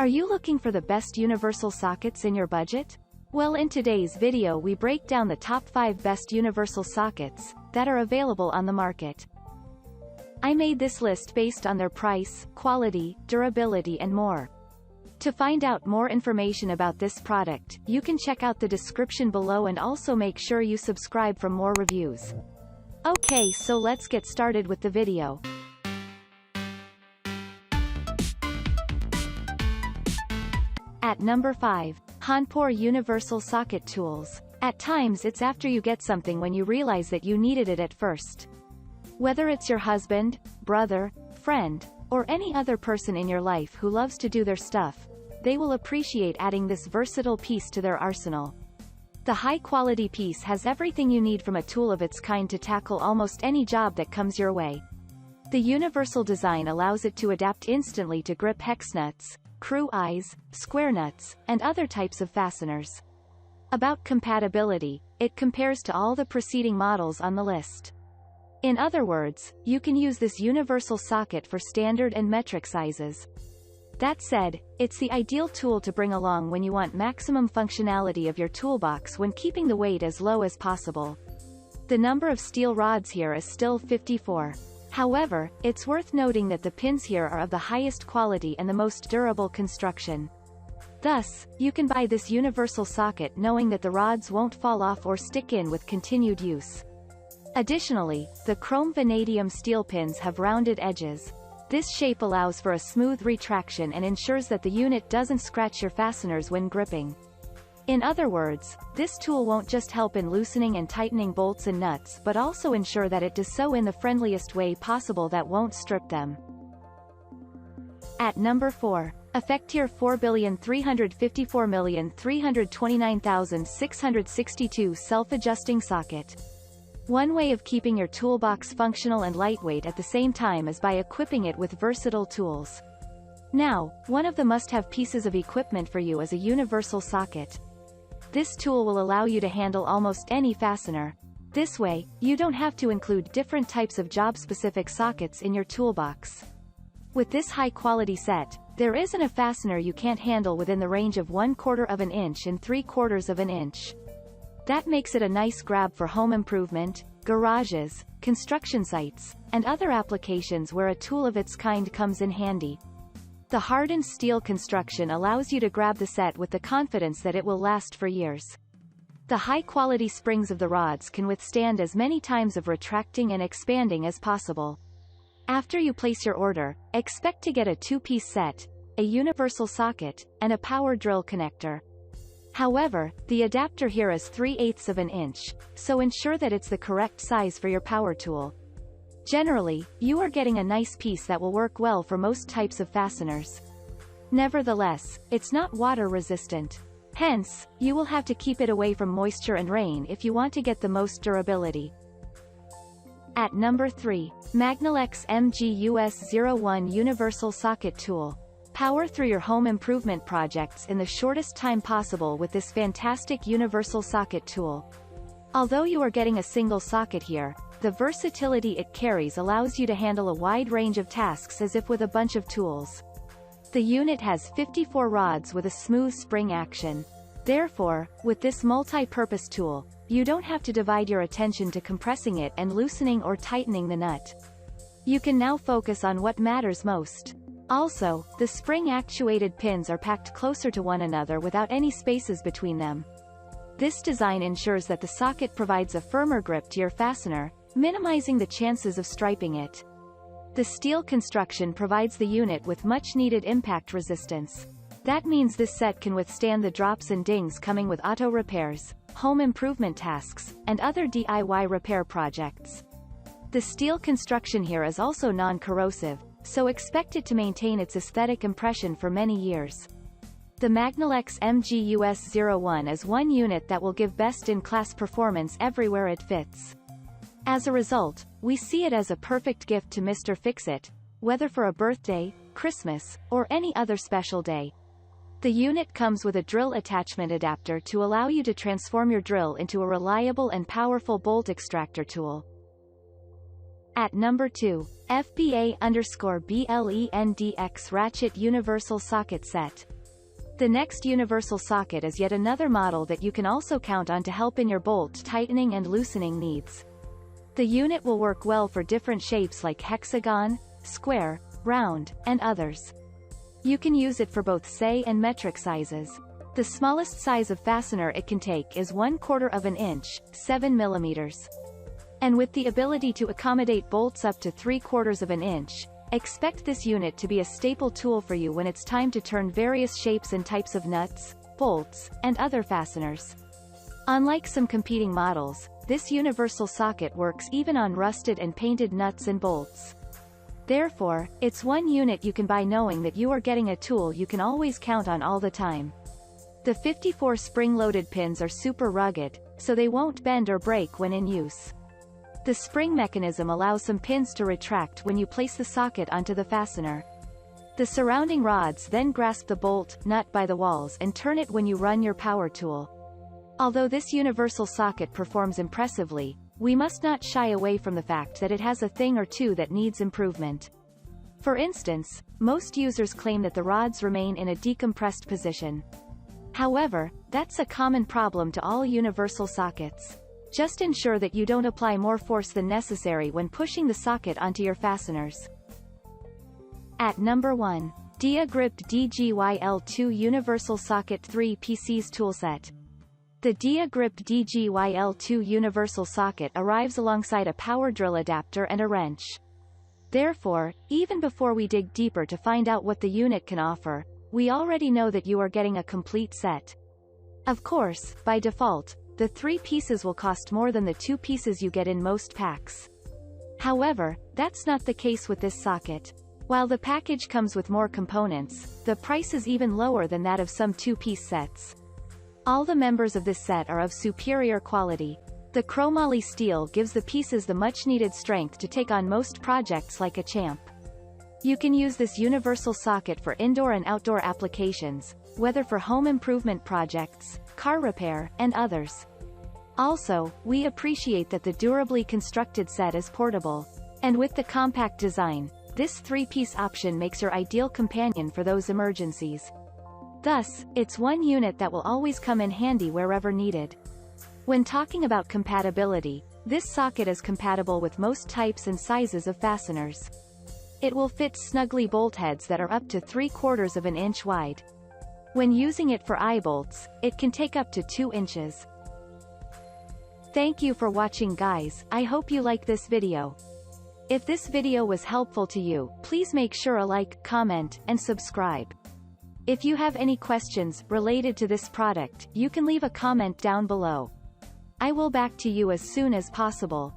Are you looking for the best universal sockets in your budget? Well, in today's video we break down the top 5 best universal sockets that are available on the market. I made this list based on their price, quality, durability and more. To find out more information about this product, you can check out the description below and also make sure you subscribe for more reviews. Okay, so let's get started with the video. At number 5. Hanpoor Universal Socket Tools. At times it's after you get something when you realize that you needed it at first. Whether it's your husband, brother, friend, or any other person in your life who loves to do their stuff, they will appreciate adding this versatile piece to their arsenal. The high-quality piece has everything you need from a tool of its kind to tackle almost any job that comes your way. The universal design allows it to adapt instantly to grip hex nuts, screw eyes, square nuts, and other types of fasteners. About compatibility, it compares to all the preceding models on the list. In other words, you can use this universal socket for standard and metric sizes. That said, it's the ideal tool to bring along when you want maximum functionality of your toolbox when keeping the weight as low as possible. The number of steel rods here is still 54. However, it's worth noting that the pins here are of the highest quality and the most durable construction. Thus, you can buy this universal socket knowing that the rods won't fall off or stick in with continued use. Additionally, the chrome vanadium steel pins have rounded edges. This shape allows for a smooth retraction and ensures that the unit doesn't scratch your fasteners when gripping. In other words, this tool won't just help in loosening and tightening bolts and nuts but also ensure that it does so in the friendliest way possible that won't strip them. At number 4. Effectier 4,354,329,662 Self-Adjusting Socket. One way of keeping your toolbox functional and lightweight at the same time is by equipping it with versatile tools. Now, one of the must-have pieces of equipment for you is a universal socket. This tool will allow you to handle almost any fastener. This way, you don't have to include different types of job-specific sockets in your toolbox. With this high-quality set, there isn't a fastener you can't handle within the range of 1/4 of an inch and 3/4 of an inch. That makes it a nice grab for home improvement, garages, construction sites, and other applications where a tool of its kind comes in handy. The hardened steel construction allows you to grab the set with the confidence that it will last for years. The high-quality springs of the rods can withstand as many times of retracting and expanding as possible. After you place your order, expect to get a 2-piece set, a universal socket, and a power drill connector. However, the adapter here is 3/8 of an inch, so ensure that it's the correct size for your power tool. Generally, you are getting a nice piece that will work well for most types of fasteners. Nevertheless, it's not water resistant. Hence, you will have to keep it away from moisture and rain if you want to get the most durability. At number 3. Magnalex MG-US-01 Universal Socket Tool. Power through your home improvement projects in the shortest time possible with this fantastic universal socket tool. Although you are getting a single socket here, the versatility it carries allows you to handle a wide range of tasks as if with a bunch of tools. The unit has 54 rods with a smooth spring action. Therefore, with this multi-purpose tool, you don't have to divide your attention to compressing it and loosening or tightening the nut. You can now focus on what matters most. Also, the spring-actuated pins are packed closer to one another without any spaces between them. This design ensures that the socket provides a firmer grip to your fastener, minimizing the chances of striping it. The steel construction provides the unit with much-needed impact resistance. That means this set can withstand the drops and dings coming with auto repairs, home improvement tasks, and other DIY repair projects. The steel construction here is also non-corrosive, so expect it to maintain its aesthetic impression for many years. The Magnalex MG-US-01 is one unit that will give best-in-class performance everywhere it fits. As a result, we see it as a perfect gift to Mr. Fix-It, whether for a birthday, Christmas, or any other special day. The unit comes with a drill attachment adapter to allow you to transform your drill into a reliable and powerful bolt extractor tool. At number 2, FBA_BLENDX Ratchet Universal Socket Set. The next universal socket is yet another model that you can also count on to help in your bolt tightening and loosening needs. The unit will work well for different shapes like hexagon, square, round, and others. You can use it for both SAE and metric sizes. The smallest size of fastener it can take is 1/4 of an inch, 7 mm. And with the ability to accommodate bolts up to 3/4 of an inch, expect this unit to be a staple tool for you when it's time to turn various shapes and types of nuts, bolts, and other fasteners. Unlike some competing models, this universal socket works even on rusted and painted nuts and bolts. Therefore, it's one unit you can buy knowing that you are getting a tool you can always count on all the time. The 54 spring-loaded pins are super rugged, so they won't bend or break when in use. The spring mechanism allows some pins to retract when you place the socket onto the fastener. The surrounding rods then grasp the bolt nut by the walls and turn it when you run your power tool. Although this universal socket performs impressively, we must not shy away from the fact that it has a thing or two that needs improvement. For instance, most users claim that the rods remain in a decompressed position. However, that's a common problem to all universal sockets. Just ensure that you don't apply more force than necessary when pushing the socket onto your fasteners. At number 1, Dia-Grip DGYL2 Universal Socket 3 PCs Toolset. The Dia-Grip DGYL2 Universal Socket arrives alongside a power drill adapter and a wrench. Therefore, even before we dig deeper to find out what the unit can offer, we already know that you are getting a complete set. Of course, by default, the 3 pieces will cost more than the 2 pieces you get in most packs. However, that's not the case with this socket. While the package comes with more components, the price is even lower than that of some 2-piece sets. All the members of this set are of superior quality. The chromoly steel gives the pieces the much-needed strength to take on most projects like a champ. You can use this universal socket for indoor and outdoor applications, whether for home improvement projects, car repair, and others. Also, we appreciate that the durably constructed set is portable. And with the compact design, this 3-piece option makes your ideal companion for those emergencies. Thus, it's one unit that will always come in handy wherever needed. When talking about compatibility, this socket is compatible with most types and sizes of fasteners. It will fit snugly bolt heads that are up to 3/4 of an inch wide. When using it for eye bolts, it can take up to 2 inches. Thank you for watching, guys. I hope you like this video. If this video was helpful to you, please make sure to like, comment, and subscribe. If you have any questions related to this product, you can leave a comment down below. I will back to you as soon as possible.